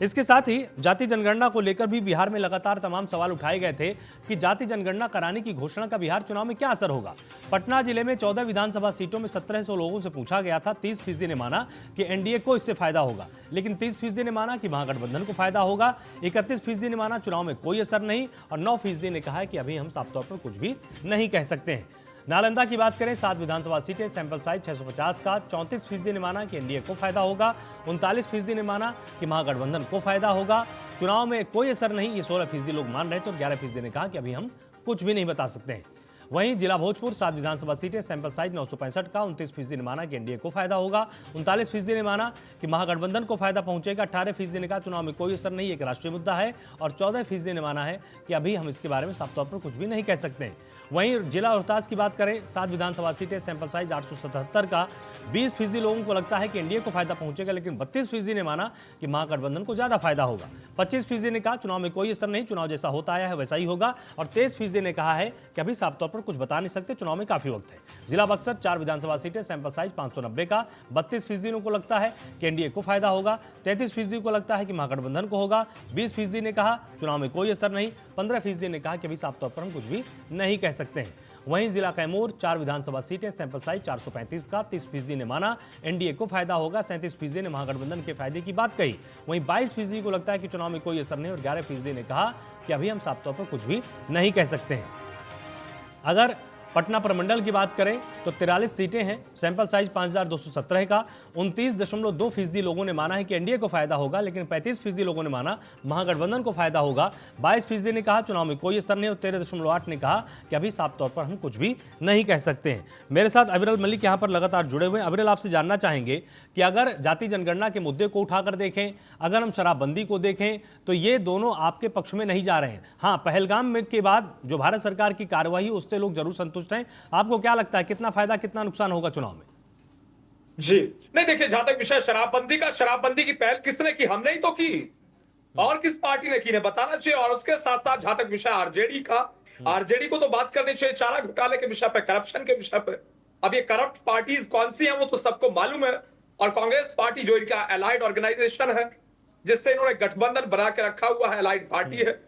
इसके साथ ही जाति जनगणना को लेकर भी बिहार में लगातार तमाम सवाल उठाए गए थे कि जाति जनगणना कराने की घोषणा का बिहार चुनाव में क्या असर होगा। पटना जिले में 14 विधानसभा सीटों में 1700 लोगों से पूछा गया था। 30% ने माना कि एनडीए को इससे फायदा होगा, लेकिन 30% ने माना कि महागठबंधन को फायदा होगा। 31% ने माना चुनाव में कोई असर नहीं और 9% ने कहा कि अभी हम साफ तौर पर कुछ भी नहीं कह सकते हैं। नालंदा की बात करें, 7 विधानसभा सीटें, सैंपल साइज 650 का। 34% ने माना कि एनडीए को फायदा होगा। 39% ने माना कि महागठबंधन को फायदा होगा। चुनाव में कोई असर नहीं, ये 16% लोग मान रहे थे और 11% ने कहा कि अभी हम कुछ भी नहीं बता सकते हैं। वहीं जिला भोजपुर, 7 विधानसभा सीटें, सैंपल साइज 965 का। 29% ने माना कि एनडीए को फायदा होगा। 39% ने माना कि महागठबंधन को फायदा पहुंचेगा। 18% ने कहा चुनाव में कोई असर नहीं, एक राष्ट्रीय मुद्दा है। और 14% ने माना है कि अभी हम इसके बारे में साफ तौर पर कुछ भी नहीं कह सकते हैं। वहीं जिला रोहतास की बात करें, 7 विधानसभा सीटें, सैंपल साइज 877 का। 20% लोगों को लगता है कि एनडीए को फायदा पहुंचेगा, लेकिन 32% ने माना कि महागठबंधन को ज्यादा फायदा होगा। 25% ने कहा चुनाव में कोई असर नहीं, चुनाव जैसा होता आया है वैसा ही होगा। और 23% ने कहा है कि अभी साफ तौर पर कुछ बता नहीं सकते, चुनाव में काफी वक्त है। जिला बक्सर, 4 विधानसभा सीटें, सैंपल साइज 590 का। 32% को लगता है कि एनडीए को फायदा होगा। 33% को लगता है कि महागठबंधन को होगा। 20% ने कहा चुनाव में कोई असर नहीं। 15% ने कहा कि अभी साफ तौर पर हम कुछ भी नहीं कह सकते हैं। वहीं जिला कैमूर, 4 विधानसभा सीटें, सैंपल साइज 435 का। 30% ने माना एनडीए को फायदा होगा। 37% ने महागठबंधन के फायदे की बात कही। वहीं 22% को लगता है कि चुनाव में कोई असर नहीं और 11% ने कहा कि अभी हम साफ तौर पर कुछ भी नहीं कह सकते हैं। अगर पटना प्रमंडल की बात करें तो 43 सीटें हैं, सैंपल साइज 5217 का। 29.2% लोगों ने माना है कि एनडीए को फायदा होगा, लेकिन 35% लोगों ने माना महागठबंधन को फायदा होगा। 22% ने कहा चुनाव में कोई असर नहीं और 13.8 ने कहा कि अभी साफ तौर पर हम कुछ भी नहीं कह सकते हैं। मेरे साथ अविरल मलिक यहां पर लगातार जुड़े हुए हैं। अविरल, आपसे जानना चाहेंगे कि अगर जाति जनगणना के मुद्दे को उठाकर देखें, अगर हम शराबबंदी को देखें, तो ये दोनों आपके पक्ष में नहीं जा रहे हैं। हाँ, पहलगाम में के बाद जो भारत सरकार की कार्रवाई, उससे लोग जरूर संतुष्ट हैं। आपको क्या लगता है कितना फायदा कितना नुकसान होगा चुनाव में? जी नहीं, देखिए, जहां तक विषय शराबबंदी की पहल किसने की? हमने ही तो की। और किस पार्टी ने की ने बताना चाहिए। और उसके साथ साथ जहां तक विषय आरजेडी का, आरजेडी को तो बात करनी चाहिए चारा घोटाले के विषय पे, करप्शन के विषय पे। अब ये करप्ट पार्टीज कौन सी हैं वो तो सबको मालूम है। और कांग्रेस पार्टी जो इनका एलाइड ऑर्गेनाइजेशन है, जिससे इन्होंने गठबंधन बना के रखा हुआ है, एलाइड पार्टी है,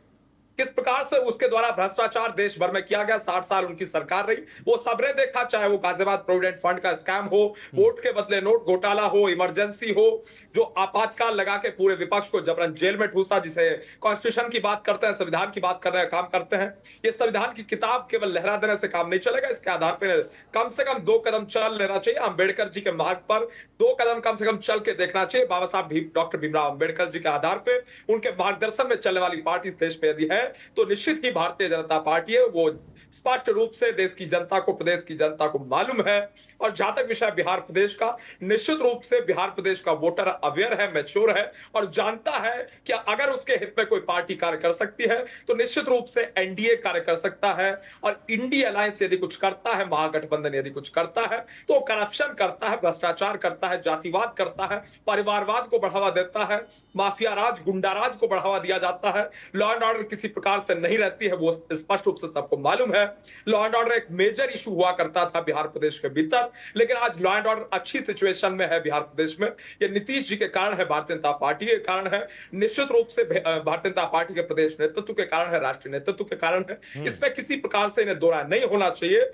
किस प्रकार से उसके द्वारा भ्रष्टाचार देश भर में किया गया। 60 साल उनकी सरकार रही, वो सबने देखा। चाहे वो गाजियाबाद प्रोविडेंट फंड का स्कैम हो, वोट के बदले नोट घोटाला हो, इमरजेंसी हो, जो आपातकाल लगा के पूरे विपक्ष को जबरन जेल में ठूसा, जिसे कॉन्स्टिट्यूशन की बात करते हैं, संविधान की बात करने का काम करते हैं। ये संविधान की किताब केवल लहरा देने से काम नहीं चलेगा। इसके आधार पर कम से कम 2 कदम चल लेना चाहिए। अम्बेडकर जी के मार्ग पर 2 कदम कम से कम चल के देखना चाहिए। बाबा साहब डॉक्टर भीमराव अम्बेडकर जी के आधार पर, उनके मार्गदर्शन में चलने वाली पार्टी इस देश में यदि है तो निश्चित ही भारतीय जनता पार्टी है। वो स्पष्ट रूप से देश की जनता को, प्रदेश की जनता को मालूम है। और जहां तक विषय बिहार प्रदेश का, निश्चित रूप से बिहार प्रदेश का वोटर अवेयर है, मैच्योर है और जानता है कि अगर उसके हित में कोई पार्टी कार्य कर सकती है तो निश्चित रूप से एनडीए कार्य कर सकता है। और इंडिया अलायंस यदि कुछ करता है, महागठबंधन यदि कुछ करता है, तो करप्शन करता है, भ्रष्टाचार करता है, जातिवाद करता है, परिवारवाद को बढ़ावा देता है, माफिया राज, गुंडा राज को बढ़ावा दिया जाता है। लॉ एंड ऑर्डर किसी प्रकार से नहीं रहती है, वो स्पष्ट रूप से सबको मालूम है। लॉ एंड ऑर्डर एक मेजर इशू हुआ करता था बिहार प्रदेश के भीतर, लेकिन आज लॉ एंड ऑर्डर अच्छी सिचुएशन में है बिहार प्रदेश में। ये नीतीश जी के कारण है, भारतीय जनता पार्टी के कारण है, निश्चित रूप से भारतीय जनता पार्टी के प्रदेश नेतृत्व के कारण है, राष्ट्रीय नेतृत्व के कारण है। इसमें किसी प्रकार से इन्हें दो राय नहीं होना चाहिए।